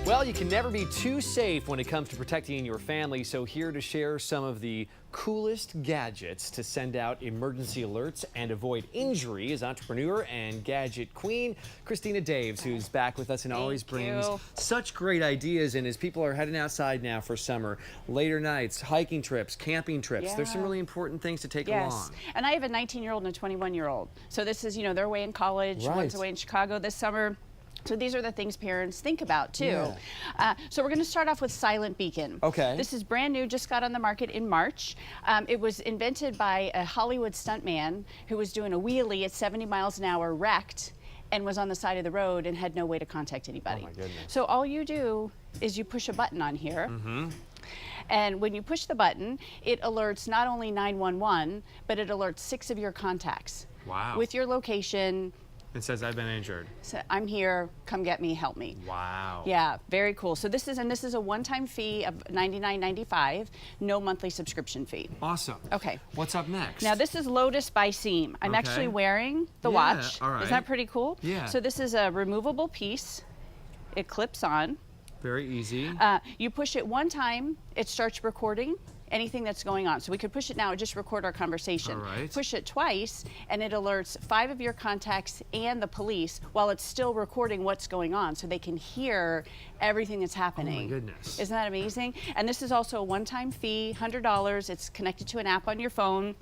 Well, you can never be too safe when it comes to protecting your family, so here to share some of the coolest gadgets to send out emergency alerts and avoid injury is entrepreneur and gadget queen, Christina Daves, who's back with us and always brings such great ideas. And as people are heading outside now for summer, later nights, hiking trips, camping trips, there's some really important things to take along. And I have a 19-year-old and a 21-year-old. So this is, they're away in college, one's away in Chicago this summer. So these are the things parents think about too. So we're going to start off with Silent Beacon. Okay. This is brand new, just got on the market in March. It was invented by a Hollywood stuntman who was doing a wheelie at 70 miles an hour, wrecked, and was on the side of the road and had no way to contact anybody. Oh my goodness. So all you do is you push a button on here. And when you push the button, it alerts not only 911, but it alerts 6 of your contacts. Wow. With your location. It says, I've been injured. So I'm here, come get me, help me. Wow. Yeah, very cool. So this is a one-time fee of $99.95, no monthly subscription fee. Awesome. Okay. What's up next? Now this is Lotus by Seam. I'm actually wearing the watch. All right. Isn't that pretty cool? Yeah. So this is a removable piece. It clips on. Very easy. You push it one time, it starts recording anything that's going on. So we could push it now and just record our conversation. All right. Push it twice and it alerts 5 of your contacts and the police while it's still recording what's going on, so they can hear everything that's happening. Oh my goodness. Isn't that amazing? And this is also a one-time fee, $100. It's connected to an app on your phone.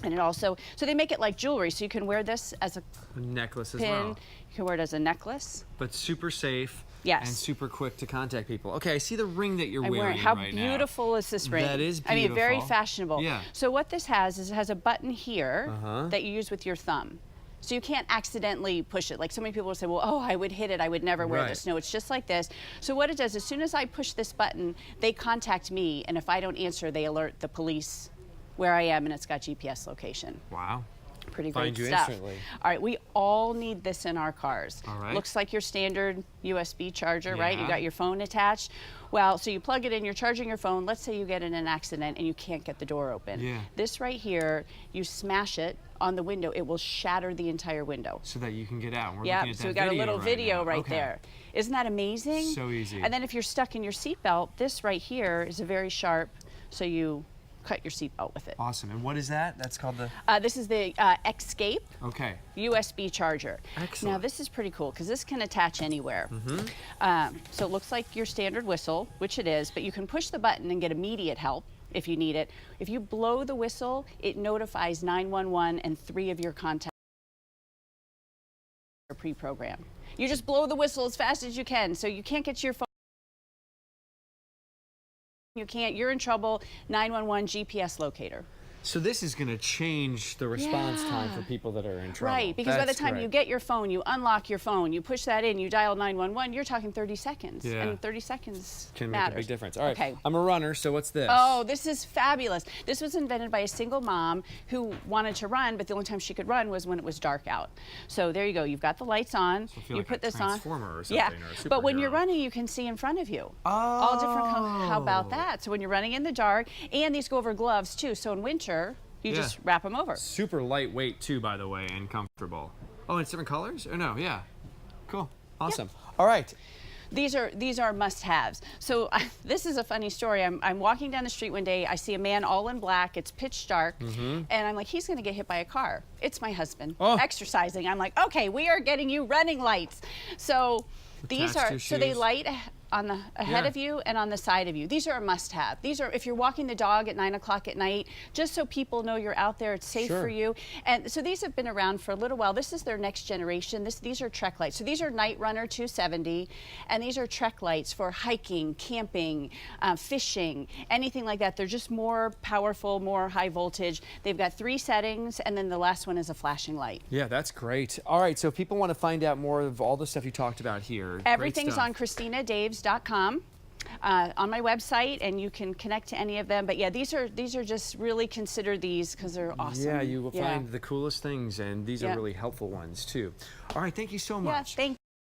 And it also, so they make it like jewelry, so you can wear this as a necklace as pin. well. You can wear it as a necklace. But super safe. Yes. And super quick to contact people. Okay, I see the ring that you're wearing How right now. beautiful is this ring? That is I mean, very beautiful. fashionable. Yeah. So what this has is it has a button here that you use with your thumb. So you can't accidentally push it. Like so many people will say, well, oh, I would hit it, I would never wear this. No, it's just like this. So what it does, as soon as I push this button, they contact me, and if I don't answer, they alert the police where I am, and it's got GPS location. Wow. Pretty Find great you stuff. instantly. All right, we all need this in our cars. All right. Looks like your standard USB charger, right? You got your phone attached. Well, so you plug it in, you're charging your phone. Let's say you get in an accident and you can't get the door open. This right here, you smash it on the window, it will shatter the entire window. So that you can get out. We're looking at so that we got a little video now. right there. Isn't that amazing? So easy. And then if you're stuck in your seatbelt, this right here is a very sharp, so you cut your seatbelt with it. Awesome. And what is that? That's called the... This is the Escape USB charger. Excellent. Now this is pretty cool because this can attach anywhere. So it looks like your standard whistle, which it is, but you can push the button and get immediate help if you need it. If you blow the whistle, it notifies 911 and 3 of your contacts are pre-programmed. You just blow the whistle as fast as you can, so you can't get to your phone. You can't, you're in trouble, 911 GPS locator. So this is going to change the response time for people that are in trouble. Right, because by the time you get your phone, you unlock your phone, you push that in, you dial 911, you're talking 30 seconds. And 30 seconds can matters. make a big difference. All right, I'm a runner, so what's this? Oh, this is fabulous. This was invented by a single mom who wanted to run, but the only time she could run was when it was dark out. So there you go, you've got the lights on, you like put this on. Or something, or a but when you're running, you can see in front of you. All different colors. How about that? So when you're running in the dark, and these go over gloves too, so in winter, you just wrap them over. Super lightweight too, by the way, and comfortable. Oh, it's different colors? Or no? Yeah. Cool. Awesome. All right. These are must-haves. So this is a funny story. I'm walking down the street one day. I see a man all in black. It's pitch dark, and I'm like, he's going to get hit by a car. It's my husband exercising. I'm like, okay, we are getting you running lights. So these are they light on the ahead of you and on the side of you. These are a must-have. These are if you're walking the dog at 9 o'clock at night, just so people know you're out there, it's safe for you. And so these have been around for a little while. This is their next generation. These are Trek lights. So these are Night Runner 270, and these are Trek lights for hiking, camping, fishing, anything like that. They're just more powerful, more high voltage. They've got 3 settings, and then the last one is a flashing light. Yeah, that's great. All right, so if people want to find out more of all the stuff you talked about here, everything's on ChristinaDaves.com. On my website, and you can connect to any of them. But yeah, these are just really consider these because they're awesome. Yeah, you will find the coolest things, and these are really helpful ones too. All right, thank you so much. Yeah, thank you.